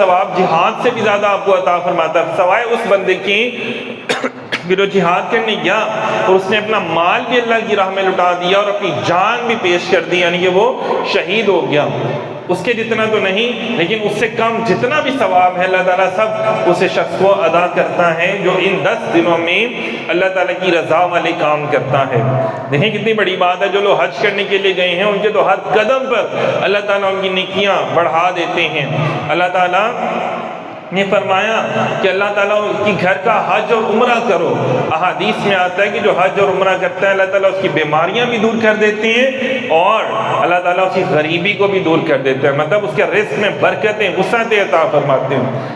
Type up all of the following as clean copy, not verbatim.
ثواب جہاد سے بھی زیادہ آپ کو عطا فرماتا ہے، سوائے اس بندے کی کہ جو جہاد کرنے گیا اور اس نے اپنا مال بھی اللہ کی راہ میں لٹا دیا اور اپنی جان بھی پیش کر دی، یعنی کہ وہ شہید ہو گیا، اس کے جتنا تو نہیں لیکن اس سے کم جتنا بھی ثواب ہے اللہ تعالیٰ سب اسے شخص کو ادا کرتا ہے جو ان 10 دنوں میں اللہ تعالیٰ کی رضا والے کام کرتا ہے۔ دیکھیں کتنی بڑی بات ہے، جو لوگ حج کرنے کے لیے گئے ہیں ان کے تو ہر قدم پر اللہ تعالیٰ ان کی نیکیاں بڑھا دیتے ہیں۔ اللہ تعالیٰ نے فرمایا کہ اللہ تعالیٰ کی گھر کا حج اور عمرہ کرو، احادیث میں آتا ہے کہ جو حج اور عمرہ کرتا ہے اللہ تعالیٰ اس کی بیماریاں بھی دور کر دیتے ہیں اور اللہ تعالیٰ اس کی غریبی کو بھی دور کر دیتے ہیں، مطلب اس کے رزق میں برکتیں وسعتیں عطا فرماتے ہیں۔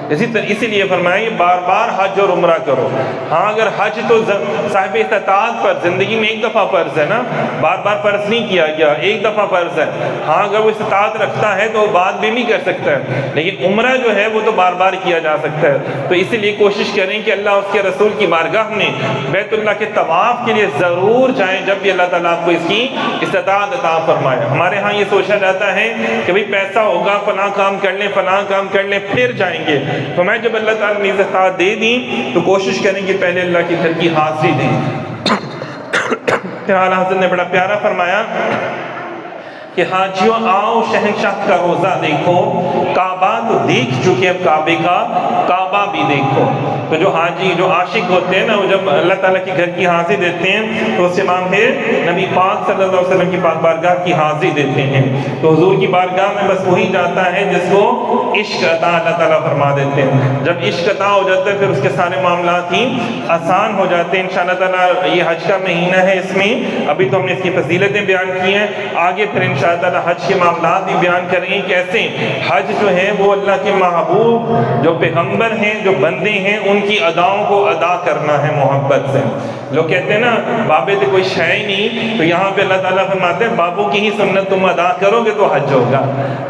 اسی لیے فرمایا کہ بار بار حج اور عمرہ کرو۔ ہاں اگر حج تو صاحب استطاعت پر زندگی میں ایک دفعہ فرض ہے نا، بار بار فرض نہیں کیا گیا، ایک دفعہ فرض ہے۔ ہاں اگر وہ استطاعت رکھتا ہے تو وہ بعد میں بھی کر سکتا ہے، لیکن عمرہ جو ہے وہ تو بار بار کیا جا سکتا ہے۔ تو اسی لیے کوشش کریں کہ اللہ اس کے رسول کی بارگاہ میں بیت اللہ کے طواف کے لیے ضرور جائیں جب بھی اللہ تعالیٰ آپ کو اس کی استطاعت عطا فرمائے۔ ہمارے ہاں یہ سوچا جاتا ہے کہ بھئی پیسہ ہوگا فلاں کام کر لیں فلاں کام کر لیں پھر جائیں گے، تو میں جب اللہ تعالیٰ نے استطاعت دے دی تو کوشش کریں کہ پہلے اللہ کے گھر کی حاضری دیں۔ پھر اعلیٰ حضرت نے بڑا پیارا فرمایا کہ حاجیوں آؤ شہنشاہ کا روزہ دیکھو، کعبہ تو دیکھ چکے اب کعبے کا کعبہ بھی دیکھو۔ تو جو حاجی جو عاشق ہوتے ہیں نا وہ جب اللہ تعالیٰ کے گھر کی حاضری دیتے ہیں تو اس سے مام ہے نبی پاک صلی اللہ علیہ وسلم کی پاک بارگاہ کی حاضری دیتے ہیں، تو حضور کی بارگاہ میں بس وہی جاتا ہے جس کو عشق عطا اللہ تعالیٰ فرما دیتے ہیں۔ جب عشق عطا ہو جاتا ہے پھر اس کے سارے معاملات ہی آسان ہو جاتے ہیں۔ انشاءاللہ تعالیٰ یہ حج کا مہینہ ہے، اس میں ابھی تو ہم نے اس کی فضیلتیں بیان کی ہیں، آگے پھر انشاءاللہ تعالیٰ حج کے معاملات بھی بیان کریں گے کیسے حج جو ہے وہ اللہ کے محبوب جو پیغمبر ہیں جو بندے ہیں ان کی اداؤں کو ادا کرنا ہے محبت سے۔ لوگ کہتے ہیں نا بابے تو کوئی شے ہی نہیں، تو یہاں پہ اللہ تعالیٰ فرماتے ہیں بابوں کی ہی سنت تم ادا کرو گے تو حج ہوگا۔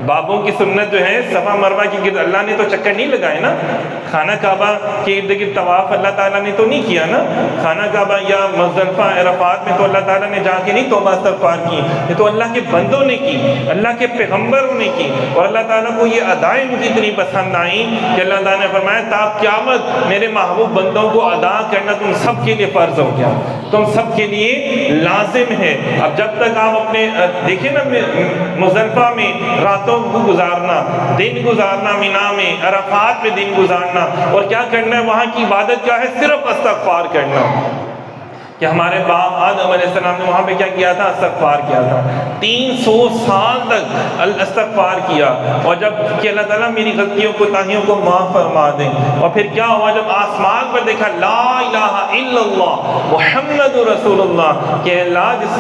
بابوں کی سنت جو ہے صفا مروہ کی گرد اللہ نے تو چکر نہیں لگائے نا، خانہ کعبہ کے ارد گرد طواف اللہ تعالیٰ نے تو نہیں کیا نا، خانہ کعبہ یا مزدلفہ عرفات میں تو اللہ تعالیٰ نے جا کے نہیں توبہ استغفار کی، یہ تو اللہ کے بندوں نے کی، اللہ کے پیغمبروں نے کی، اور اللہ تعالیٰ کو یہ ادائیں مجھے اتنی پسند آئیں کہ اللہ تعالیٰ نے فرمایا تا قیامت میرے محبوب بندوں کو ادا کرنا تم سب کے لیے فرض ہو گیا، تم سب کے لیے لازم ہے۔ اب جب تک آپ اپنے دیکھیں نا مزدلفہ میں راتوں کو گزارنا، دن گزارنا مینا میں، عرفات میں دن گزارنا، اور کیا کرنا ہے وہاں کی عبادت کیا ہے؟ صرف استغفار کرنا۔ کہ ہمارے باپ آدم علیہ السلام نے وہاں پہ کیا کیا تھا؟ استغفار کیا تھا، 300 سال تک استغفار کیا، اور جب کہ اللہ تعالیٰ میری غلطیوں کوتاہیوں کو معاف فرما دیں، اور پھر کیا ہوا جب آسمان پر دیکھا لا الہ الا اللہ محمد رسول اللہ، کہ اللہ جس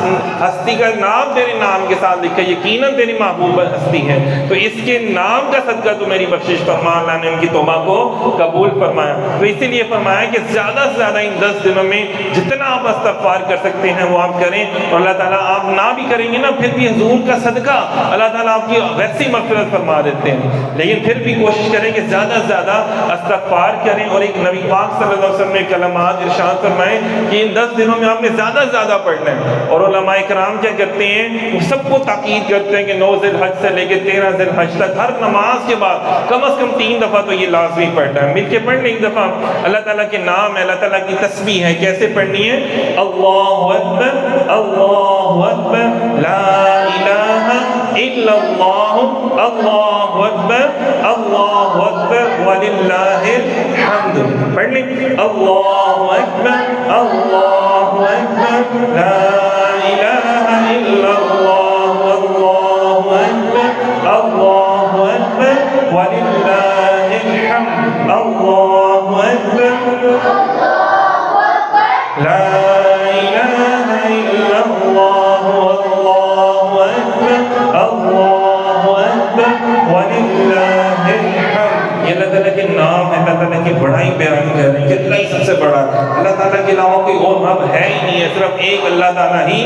ہستی کا نام تیرے نام کے ساتھ لکھا یقیناً تیری محبوب ہستی ہے، تو اس کے نام کا صدقہ تو میری بخشش فرما۔ اللہ نے ان کی توبہ کو قبول فرمایا۔ تو اسی لیے فرمایا کہ زیادہ سے زیادہ ان 10 دنوں میں جتنا آپ استغفار کر سکتے ہیں وہ آپ کریں، اور اللہ تعالیٰ آپ نہ بھی کریں گے نا پھر بھی حضور کا صدقہ اللہ تعالیٰ آپ کی ویسی مغفرت فرما دیتے ہیں، لیکن پھر بھی کوشش کریں کہ زیادہ سے زیادہ استغفار کریں۔ اور ایک نبی پاک صلی اللہ علیہ وسلم نے کلمات ارشاد فرمائے کہ ان 10 دنوں میں آپ نے زیادہ سے زیادہ پڑھنا ہے، اور علماء کرام کیا کرتے ہیں وہ سب کو تاکید کرتے ہیں کہ 9 ذی الحج سے لے کے 13 ذی الحج تک ہر نماز کے بعد کم از کم 3 دفعہ تو یہ لازمی پڑھنا ہے، مل کے پڑھ لیں ایک دفعہ، اللہ تعالیٰ کے نام ہے، اللہ تعالیٰ کی تسبیح ہے، کیسے پڑھنی ہے؟ اللہ اکبر اللہ اکبر لا الہ الا اللہ اللہ اکبر وللہ الحمد، پڑھ لیں اللہ اکبر لا الہ الا اللہ اللہ اکبر وللہ الحمد، اللہ اکبر لا اللہ تعالیٰ کی بڑائی بیان کر رہے ہیں کہ اللہ ہی سب سے بڑا ہے، اللہ تعالیٰ کے علاوہ کوئی اور رب ہے ہی نہیں ہے، صرف ایک اللہ تعالیٰ ہی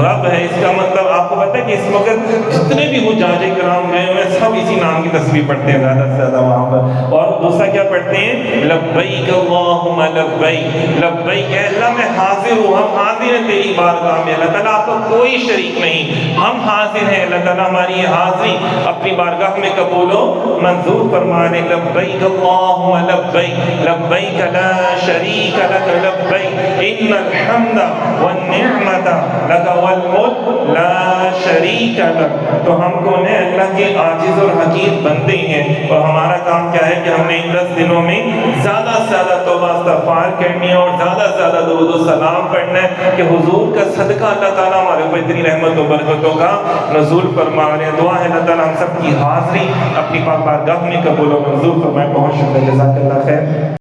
رب ہے۔ اس کا مطلب آپ کو پتہ ہے کہ اس وقت جتنے بھی حجاج کرام گئے ہوئے سب اسی نام کی تسبیح پڑھتے ہیں زیادہ سے زیادہ وہاں پر، اور اور دوسرا کیا پڑھتے ہیں؟ لبیک اللہم لبیک، لبیک اے اللہ میں حاضر ہوں، ہم حاضر ہیں تیری بارگاہ میں اللہ تعالیٰ، آپ کا کوئی شریک نہیں، ہم حاضر ہیں اللہ تعالیٰ، ہماری یہ حاضری اپنی بارگاہ میں قبول و منظور فرمانے۔ لبیک اللہم لبیک، لبیک لا شریک لک لبیک، ان الحمد والنعمت لک والملک لا شریک لک۔ تو ہم کون ہیں؟ اللہ کے عاجز اور حقیر بندے ہیں، اور ہمارا کام کیا ہے کہ ہم نے ان 10 دنوں میں زیادہ سے زیادہ توبہ استغفار کرنی ہے اور زیادہ سے زیادہ درود و سلام پڑھنا ہے کہ حضور کا صدقہ اللہ تعالیٰ ہمارے اوپر اتنی رحمت و برکتوں کا نزول فرما رہے ہیں۔ دعا ہے اللہ تعالیٰ ہم سب کی حاضری اپنی پاک بارگاہ میں قبول و منظور فرمائے۔ بہت شکریہ، جزاک اللہ خیر۔